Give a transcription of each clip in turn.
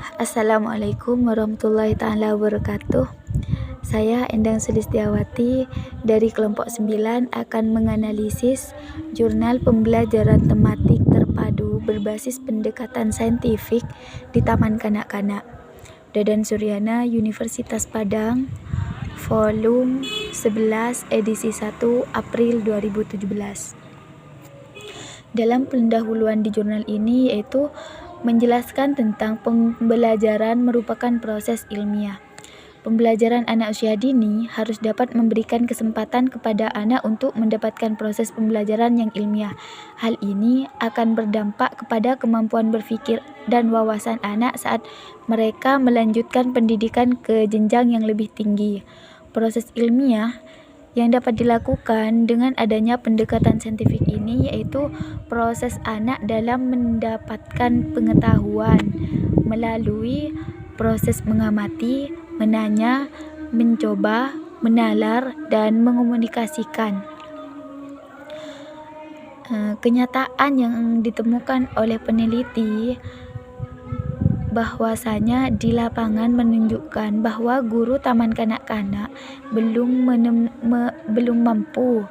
Assalamualaikum warahmatullahi ta'ala wabarakatuh. Saya Endang Sulistiawati dari kelompok 9 akan menganalisis jurnal pembelajaran tematik terpadu berbasis pendekatan saintifik di Taman Kanak-Kanak Dadan Suryana, Universitas Padang, volume 11 edisi 1 April 2017. Dalam pendahuluan di jurnal ini yaitu menjelaskan tentang pembelajaran merupakan proses ilmiah. Pembelajaran anak usia dini harus dapat memberikan kesempatan kepada anak untuk mendapatkan proses pembelajaran yang ilmiah. Hal ini akan berdampak kepada kemampuan berpikir dan wawasan anak saat mereka melanjutkan pendidikan ke jenjang yang lebih tinggi. Proses ilmiah yang dapat dilakukan dengan adanya pendekatan saintifik ini yaitu proses anak dalam mendapatkan pengetahuan melalui proses mengamati, menanya, mencoba, menalar, dan mengomunikasikan. Kenyataan yang ditemukan oleh peneliti bahwasanya di lapangan menunjukkan bahwa guru taman kanak-kanak belum mampu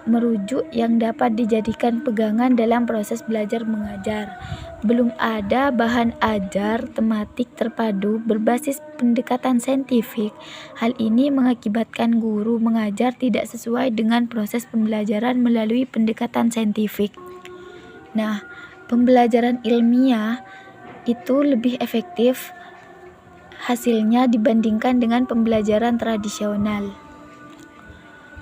merujuk yang dapat dijadikan pegangan dalam proses belajar mengajar. Belum ada bahan ajar tematik terpadu berbasis pendekatan saintifik. Hal ini mengakibatkan guru mengajar tidak sesuai dengan proses pembelajaran melalui pendekatan saintifik. Nah, pembelajaran ilmiah itu lebih efektif hasilnya dibandingkan dengan pembelajaran tradisional.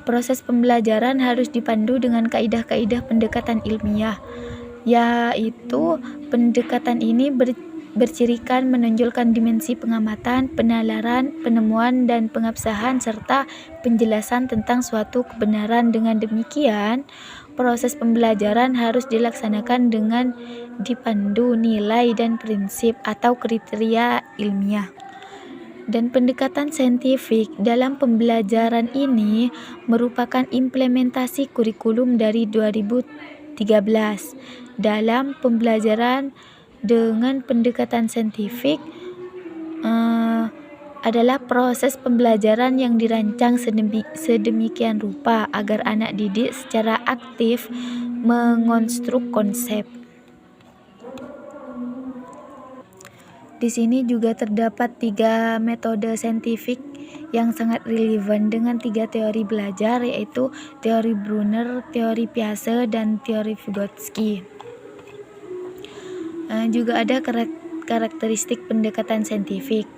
Proses pembelajaran harus dipandu dengan kaidah-kaidah pendekatan ilmiah, yaitu pendekatan ini bercirikan menonjolkan dimensi pengamatan, penalaran, penemuan, dan pengabsahan serta penjelasan tentang suatu kebenaran. Dengan demikian, proses pembelajaran harus dilaksanakan dengan dipandu nilai dan prinsip atau kriteria ilmiah. Dan pendekatan saintifik dalam pembelajaran ini merupakan implementasi kurikulum dari 2013 dalam pembelajaran dengan pendekatan saintifik adalah proses pembelajaran yang dirancang sedemikian rupa agar anak didik secara aktif mengonstruk konsep. Di sini juga terdapat 3 metode saintifik yang sangat relevan dengan 3 teori belajar, yaitu teori Brunner, teori Piaget, dan teori Vygotsky. Juga ada karakteristik pendekatan saintifik,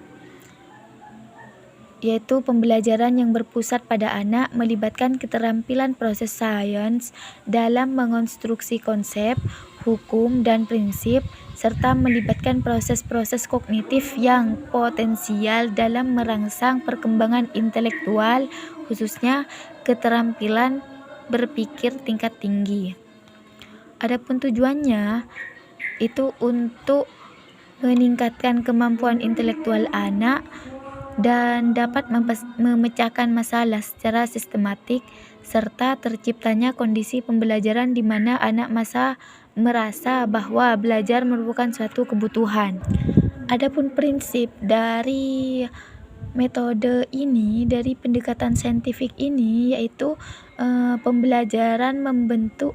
yaitu pembelajaran yang berpusat pada anak, melibatkan keterampilan proses sains dalam mengonstruksi konsep, hukum, dan prinsip, serta melibatkan proses-proses kognitif yang potensial dalam merangsang perkembangan intelektual, khususnya keterampilan berpikir tingkat tinggi. Adapun tujuannya itu untuk meningkatkan kemampuan intelektual anak dan dapat memecahkan masalah secara sistematik serta terciptanya kondisi pembelajaran di mana anak merasa bahwa belajar merupakan suatu kebutuhan. Adapun prinsip dari metode ini, dari pendekatan saintifik ini, yaitu pembelajaran membentuk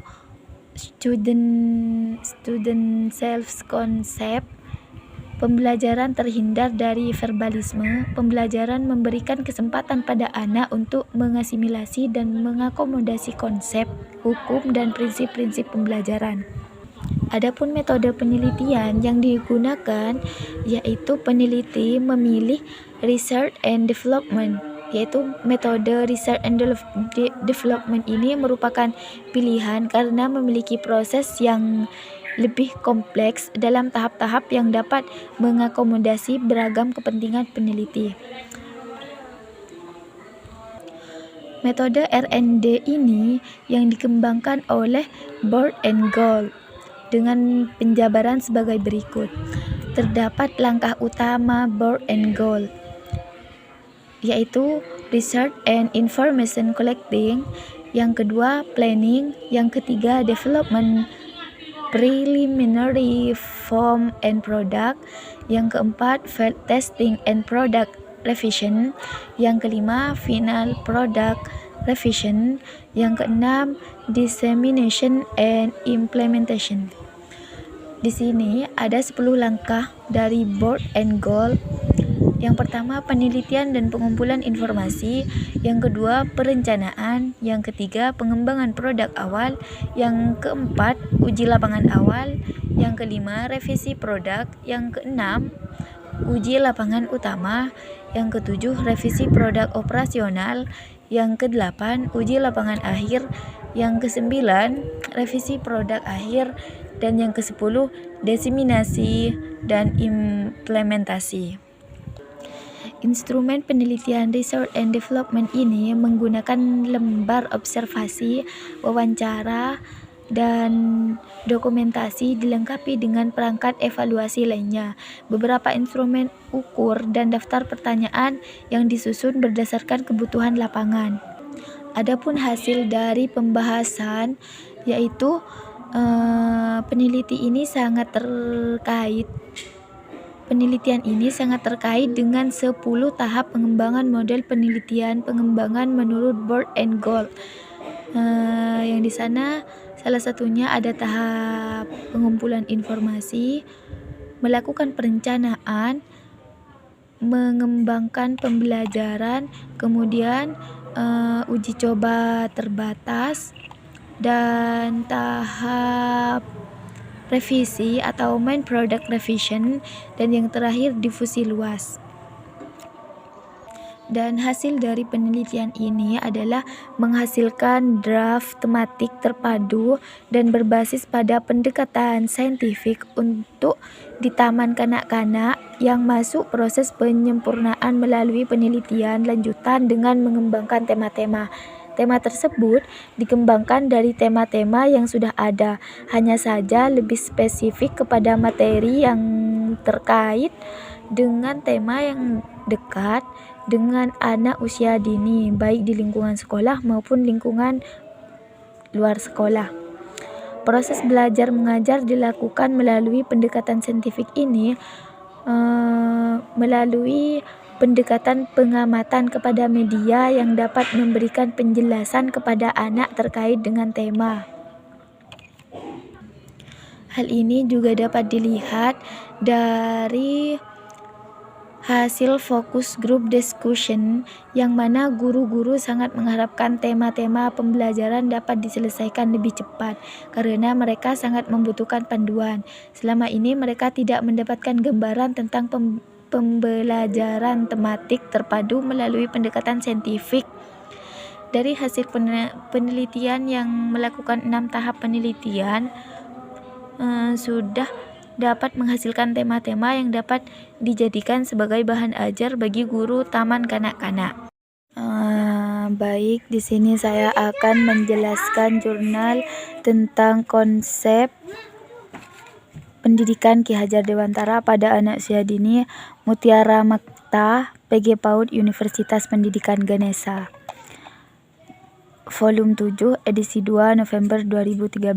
student self concept. Pembelajaran terhindar dari verbalisme. Pembelajaran memberikan kesempatan pada anak untuk mengasimilasi dan mengakomodasi konsep, hukum, dan prinsip-prinsip pembelajaran. Adapun metode penelitian yang digunakan yaitu peneliti memilih research and development, yaitu metode research and development ini merupakan pilihan karena memiliki proses yang lebih kompleks dalam tahap-tahap yang dapat mengakomodasi beragam kepentingan peneliti. Metode R&D ini yang dikembangkan oleh Bird and Gould dengan penjabaran sebagai berikut. Terdapat langkah utama Bird and Gould, yaitu research and information collecting, yang kedua planning, yang ketiga development preliminary form and product. Yang keempat, field testing and product revision. Yang kelima, final product revision. Yang keenam, dissemination and implementation. Di sini ada 10 langkah dari board and goal. Yang pertama, penelitian dan pengumpulan informasi. Yang kedua, perencanaan. Yang ketiga, pengembangan produk awal. Yang keempat, uji lapangan awal. Yang kelima, revisi produk. Yang keenam, uji lapangan utama. Yang ketujuh, revisi produk operasional. Yang kedelapan, uji lapangan akhir. Yang kesembilan, revisi produk akhir. Dan yang kesepuluh, diseminasi dan implementasi. Instrumen penelitian research and development ini menggunakan lembar observasi, wawancara, dan dokumentasi dilengkapi dengan perangkat evaluasi lainnya. Beberapa instrumen ukur dan daftar pertanyaan yang disusun berdasarkan kebutuhan lapangan. Adapun hasil dari pembahasan, yaitu Penelitian ini sangat terkait dengan 10 tahap pengembangan model penelitian pengembangan menurut board and goal. Yang di sana salah satunya ada tahap pengumpulan informasi, melakukan perencanaan, mengembangkan pembelajaran, kemudian uji coba terbatas, dan tahap revisi atau main product revision, dan yang terakhir difusi luas. Dan hasil dari penelitian ini adalah menghasilkan draft tematik terpadu dan berbasis pada pendekatan saintifik untuk di taman kanak-kanak yang masuk proses penyempurnaan melalui penelitian lanjutan dengan mengembangkan tema-tema. Tema tersebut dikembangkan dari tema-tema yang sudah ada, hanya saja lebih spesifik kepada materi yang terkait dengan tema yang dekat dengan anak usia dini, baik di lingkungan sekolah maupun lingkungan luar sekolah. Proses belajar mengajar dilakukan melalui pendekatan saintifik ini, melalui pendekatan pengamatan kepada media yang dapat memberikan penjelasan kepada anak terkait dengan tema. Hal ini juga dapat dilihat dari hasil focus group discussion, yang mana guru-guru sangat mengharapkan tema-tema pembelajaran dapat diselesaikan lebih cepat karena mereka sangat membutuhkan panduan. Selama ini mereka tidak mendapatkan gambaran tentang pembelajaran tematik terpadu melalui pendekatan saintifik. Dari hasil penelitian yang melakukan 6 tahap penelitian, sudah dapat menghasilkan tema-tema yang dapat dijadikan sebagai bahan ajar bagi guru taman kanak-kanak. Baik, di sini saya akan menjelaskan jurnal tentang konsep pendidikan Ki Hajar Dewantara pada anak usia dini, Mutiara Makta, PG PAUD Universitas Pendidikan Ganesha. Volume 7, edisi 2 November 2013.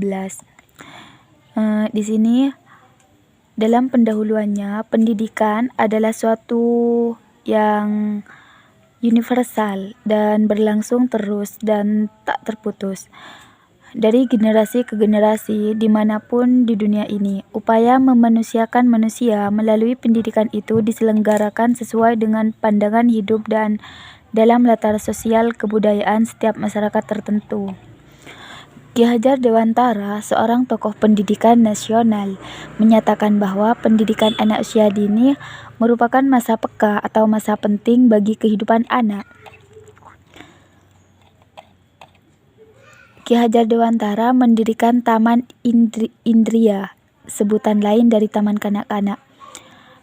Di sini dalam pendahuluannya, pendidikan adalah suatu yang universal dan berlangsung terus dan tak terputus dari generasi ke generasi dimanapun di dunia ini. Upaya memanusiakan manusia melalui pendidikan itu diselenggarakan sesuai dengan pandangan hidup dan dalam latar sosial kebudayaan setiap masyarakat tertentu. Ki Hajar Dewantara, seorang tokoh pendidikan nasional, menyatakan bahwa pendidikan anak usia dini merupakan masa peka atau masa penting bagi kehidupan anak. Ki Hajar Dewantara mendirikan Taman Indria, sebutan lain dari Taman Kanak-kanak,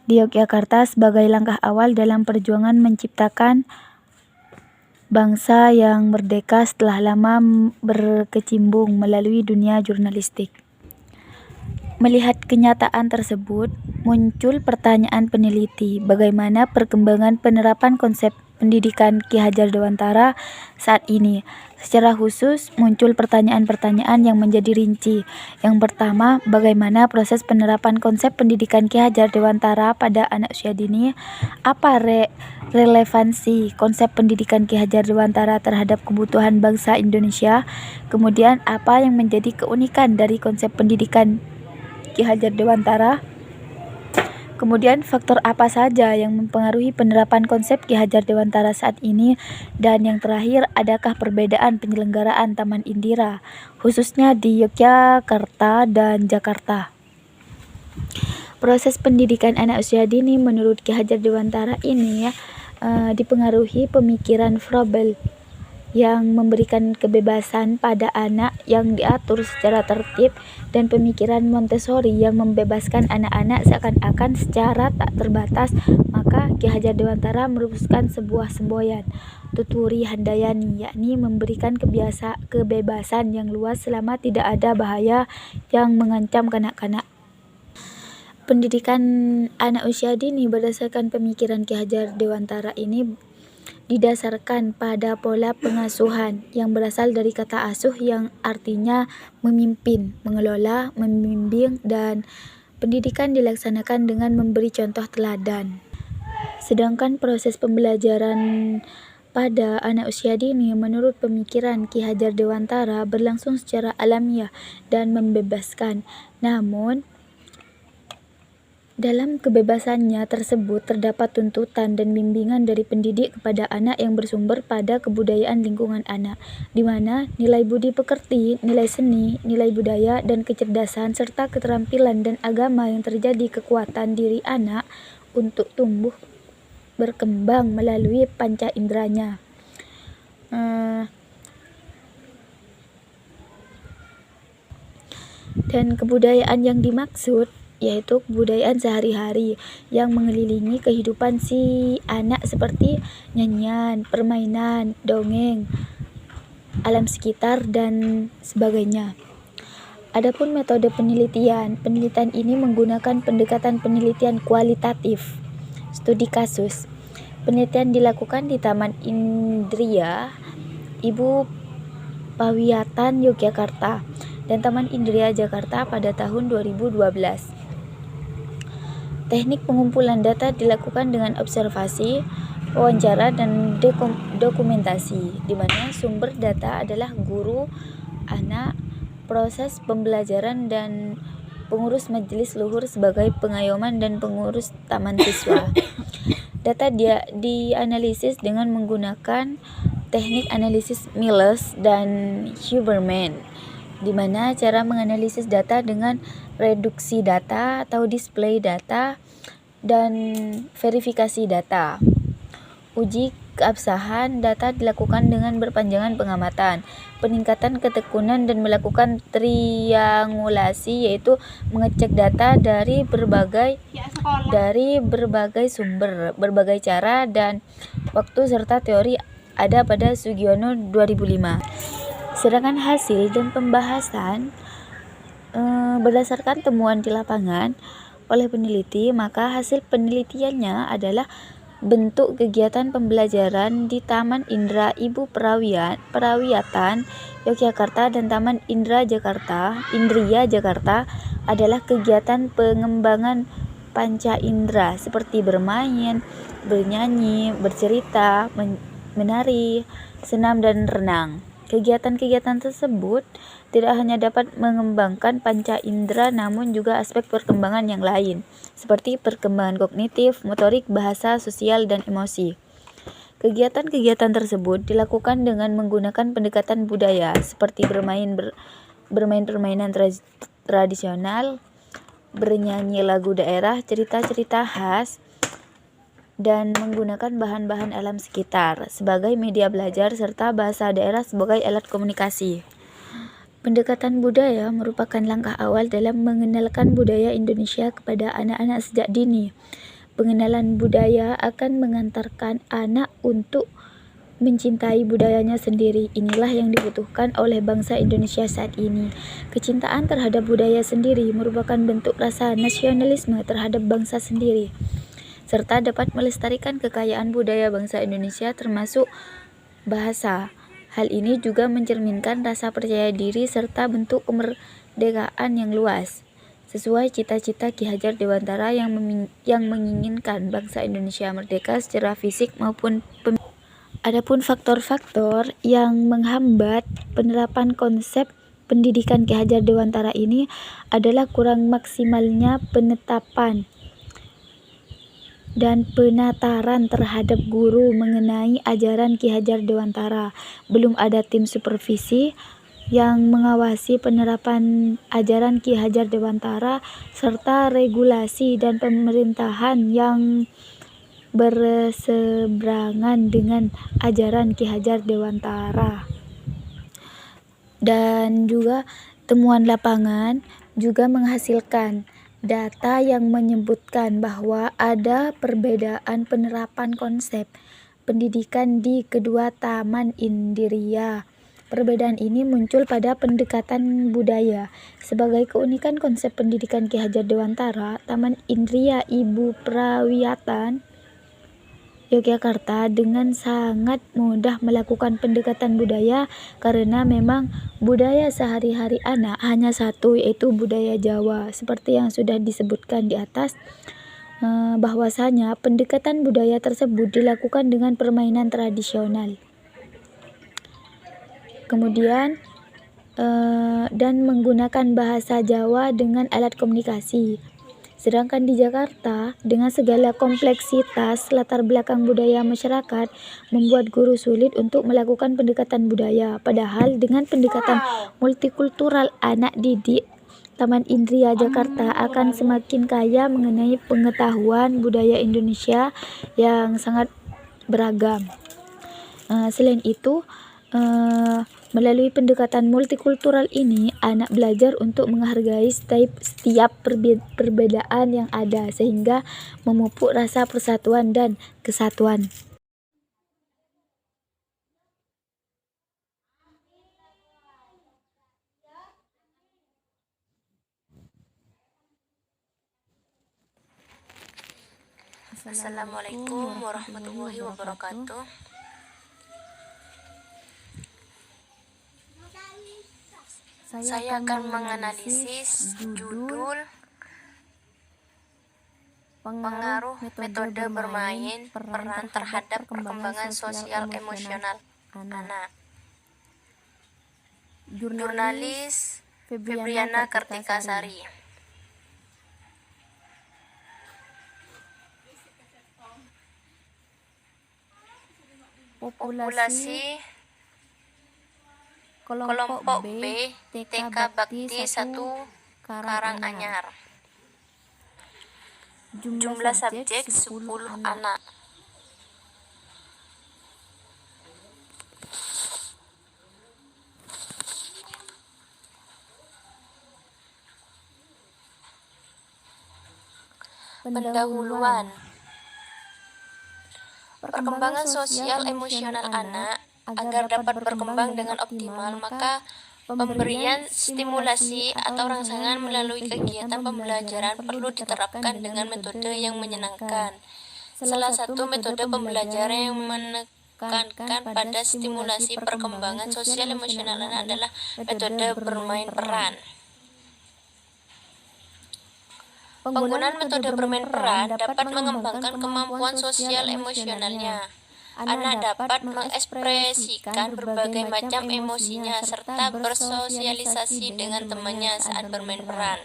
di Yogyakarta sebagai langkah awal dalam perjuangan menciptakan bangsa yang merdeka setelah lama berkecimpung melalui dunia jurnalistik. Melihat kenyataan tersebut, muncul pertanyaan peneliti, bagaimana perkembangan penerapan konsep pendidikan Ki Hajar Dewantara saat ini. Secara khusus muncul pertanyaan-pertanyaan yang menjadi rinci. Yang pertama, bagaimana proses penerapan konsep pendidikan Ki Hajar Dewantara pada anak usia dini? Apa relevansi konsep pendidikan Ki Hajar Dewantara terhadap kebutuhan bangsa Indonesia? Kemudian, apa yang menjadi keunikan dari konsep pendidikan Ki Hajar Dewantara? Kemudian faktor apa saja yang mempengaruhi penerapan konsep Ki Hajar Dewantara saat ini? Dan yang terakhir, adakah perbedaan penyelenggaraan Taman Indira, khususnya di Yogyakarta dan Jakarta? Proses pendidikan anak usia dini menurut Ki Hajar Dewantara ini dipengaruhi pemikiran Froebel yang memberikan kebebasan pada anak yang diatur secara tertib, dan pemikiran Montessori yang membebaskan anak-anak seakan-akan secara tak terbatas. Maka Ki Hajar Dewantara merumuskan sebuah semboyan Tuturi Handayani, yakni memberikan kebebasan yang luas selama tidak ada bahaya yang mengancam kanak-kanak. Pendidikan anak usia dini berdasarkan pemikiran Ki Hajar Dewantara ini didasarkan pada pola pengasuhan yang berasal dari kata asuh yang artinya memimpin, mengelola, membimbing, dan pendidikan dilaksanakan dengan memberi contoh teladan. Sedangkan proses pembelajaran pada anak usia dini menurut pemikiran Ki Hajar Dewantara berlangsung secara alamiah dan membebaskan. Namun, dalam kebebasannya tersebut terdapat tuntutan dan bimbingan dari pendidik kepada anak yang bersumber pada kebudayaan lingkungan anak, di mana nilai budi pekerti, nilai seni, nilai budaya, dan kecerdasan, serta keterampilan dan agama yang terjadi kekuatan diri anak untuk tumbuh berkembang melalui panca inderanya. Dan kebudayaan yang dimaksud yaitu kebudayaan sehari-hari yang mengelilingi kehidupan si anak seperti nyanyian, permainan, dongeng, alam sekitar, dan sebagainya. Adapun metode penelitian ini menggunakan pendekatan penelitian kualitatif, studi kasus. Penelitian dilakukan di Taman Indria Ibu Pawiatan Yogyakarta dan Taman Indria Jakarta pada tahun 2012. Teknik pengumpulan data dilakukan dengan observasi, wawancara, dan dokumentasi, di mana sumber data adalah guru, anak, proses pembelajaran, dan pengurus majelis luhur sebagai pengayoman dan pengurus taman siswa. Data dianalisis dengan menggunakan teknik analisis Miles dan Huberman, di mana cara menganalisis data dengan reduksi data atau display data dan verifikasi data. Uji keabsahan data dilakukan dengan berpanjangan pengamatan, peningkatan ketekunan, dan melakukan triangulasi, yaitu mengecek data dari berbagai sumber, berbagai cara dan waktu, serta teori ada pada Sugiono 2005. Sedangkan hasil dan pembahasan berdasarkan temuan di lapangan oleh peneliti, maka hasil penelitiannya adalah bentuk kegiatan pembelajaran di Taman Indra Ibu Perawiatan Yogyakarta dan Taman Indria Jakarta adalah kegiatan pengembangan panca indera seperti bermain, bernyanyi, bercerita, menari, senam, dan renang. Kegiatan-kegiatan tersebut tidak hanya dapat mengembangkan panca indera, namun juga aspek perkembangan yang lain, seperti perkembangan kognitif, motorik, bahasa, sosial, dan emosi. Kegiatan-kegiatan tersebut dilakukan dengan menggunakan pendekatan budaya, seperti bermain permainan tradisional, bernyanyi lagu daerah, cerita-cerita khas, dan menggunakan bahan-bahan alam sekitar sebagai media belajar, serta bahasa daerah sebagai alat komunikasi. Pendekatan budaya merupakan langkah awal dalam mengenalkan budaya Indonesia kepada anak-anak sejak dini. Pengenalan budaya akan mengantarkan anak untuk mencintai budayanya sendiri. Inilah yang dibutuhkan oleh bangsa Indonesia saat ini. Kecintaan terhadap budaya sendiri merupakan bentuk rasa nasionalisme terhadap bangsa sendiri. serta dapat melestarikan kekayaan budaya bangsa Indonesia termasuk bahasa. Hal ini juga mencerminkan rasa percaya diri serta bentuk kemerdekaan yang luas, sesuai cita-cita Ki Hajar Dewantara yang menginginkan bangsa Indonesia merdeka secara fisik maupun Adapun faktor-faktor yang menghambat penerapan konsep pendidikan Ki Hajar Dewantara ini adalah kurang maksimalnya penetapan dan penataran terhadap guru mengenai ajaran Ki Hajar Dewantara. Belum ada tim supervisi yang mengawasi penerapan ajaran Ki Hajar Dewantara serta regulasi dan pemerintahan yang berseberangan dengan ajaran Ki Hajar Dewantara. Dan juga temuan lapangan juga menghasilkan data yang menyebutkan bahwa ada perbedaan penerapan konsep pendidikan di kedua Taman Indriya. Perbedaan ini muncul pada pendekatan budaya. Sebagai keunikan konsep pendidikan Ki Hajar Dewantara, Taman Indriya Ibu Prawiyatan Yogyakarta dengan sangat mudah melakukan pendekatan budaya karena memang budaya sehari-hari anak hanya satu, yaitu budaya Jawa. Seperti yang sudah disebutkan di atas, bahwasanya pendekatan budaya tersebut dilakukan dengan permainan tradisional. Kemudian dan menggunakan bahasa Jawa dengan alat komunikasi. Sedangkan di Jakarta, dengan segala kompleksitas latar belakang budaya masyarakat, membuat guru sulit untuk melakukan pendekatan budaya. Padahal dengan pendekatan multikultural, anak didik Taman Indriya Jakarta akan semakin kaya mengenai pengetahuan budaya Indonesia yang sangat beragam. Selain itu, melalui pendekatan multikultural ini, anak belajar untuk menghargai setiap perbedaan yang ada, sehingga memupuk rasa persatuan dan kesatuan. Assalamualaikum warahmatullahi wabarakatuh. Saya akan menganalisis judul pengaruh metode bermain peran terhadap perkembangan sosial emosional anak. Jurnalis Febriana Kartikasari. Populasi kelompok B TK Bakti 1 Karanganyar. Jumlah subjek 10 anak. Pendahuluan. Perkembangan sosial emosional anak agar dapat berkembang dengan optimal, maka pemberian stimulasi atau rangsangan melalui kegiatan pembelajaran perlu diterapkan dengan metode yang menyenangkan. Salah satu metode pembelajaran yang menekankan pada stimulasi perkembangan sosial emosional anak adalah metode bermain peran. Penggunaan metode bermain peran dapat mengembangkan kemampuan sosial emosionalnya. Anak dapat mengekspresikan berbagai macam emosinya serta bersosialisasi dengan temannya saat bermain peran,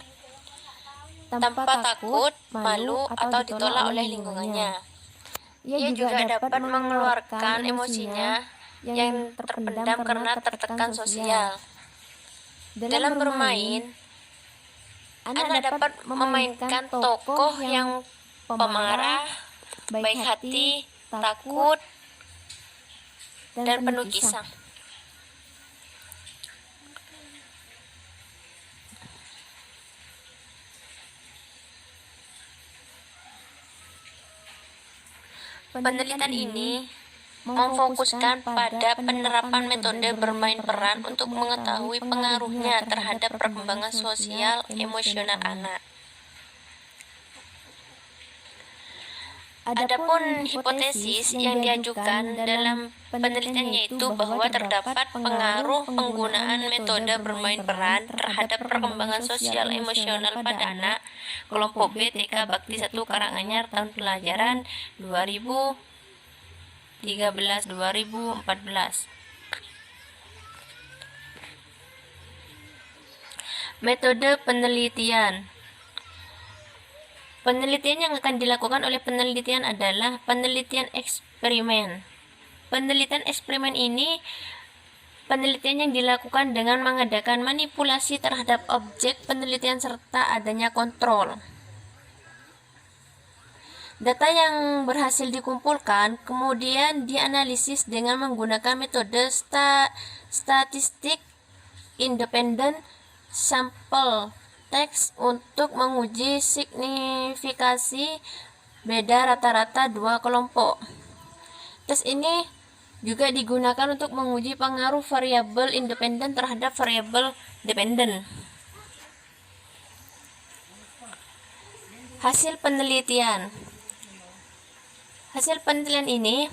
tanpa takut, malu, atau ditolak oleh lingkungannya. Ia juga dapat mengeluarkan emosinya yang terpendam karena tertekan sosial. Dalam bermain, anak dapat memainkan tokoh yang pemarah, baik hati, takut, dan penuh kisah. Penelitian ini memfokuskan pada penerapan metode bermain peran untuk mengetahui pengaruhnya terhadap perkembangan sosial emosional anak. Adapun hipotesis yang diajukan dalam penelitian yaitu bahwa terdapat pengaruh penggunaan metode bermain peran terhadap perkembangan sosial emosional pada anak kelompok B TK Bakti 1 Karanganyar tahun pelajaran 2013-2014. Metode penelitian. Penelitian yang akan dilakukan oleh penelitian adalah penelitian eksperimen. Penelitian eksperimen ini penelitian yang dilakukan dengan mengadakan manipulasi terhadap objek penelitian serta adanya kontrol. Data yang berhasil dikumpulkan kemudian dianalisis dengan menggunakan metode statistik independen sampel teks untuk menguji signifikasi beda rata-rata dua kelompok. Tes ini juga digunakan untuk menguji pengaruh variabel independen terhadap variabel dependen. Hasil penelitian. Hasil penelitian ini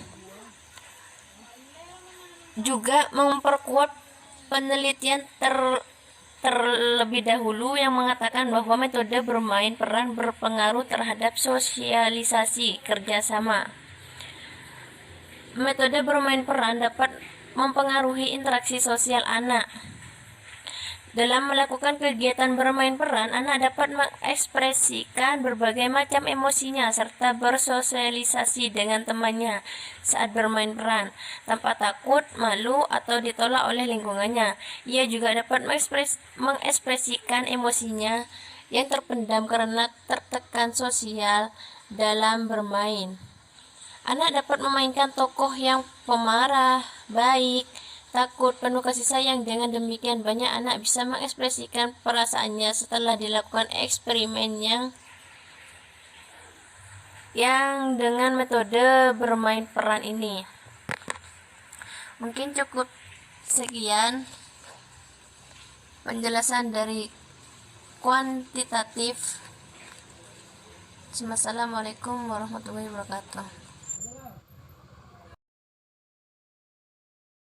juga memperkuat penelitian terlebih dahulu yang mengatakan bahwa metode bermain peran berpengaruh terhadap sosialisasi kerjasama. Metode bermain peran dapat mempengaruhi interaksi sosial anak. Dalam melakukan kegiatan bermain peran, anak dapat mengekspresikan berbagai macam emosinya serta bersosialisasi dengan temannya saat bermain peran, tanpa takut, malu, atau ditolak oleh lingkungannya. Ia juga dapat mengekspresikan emosinya yang terpendam karena tertekan sosial dalam bermain. Anak dapat memainkan tokoh yang pemarah, baik, takut, penuh kasih sayang. Dengan demikian banyak anak bisa mengekspresikan perasaannya setelah dilakukan eksperimen yang dengan metode bermain peran ini. Mungkin cukup sekian penjelasan dari kuantitatif. Assalamualaikum warahmatullahi wabarakatuh.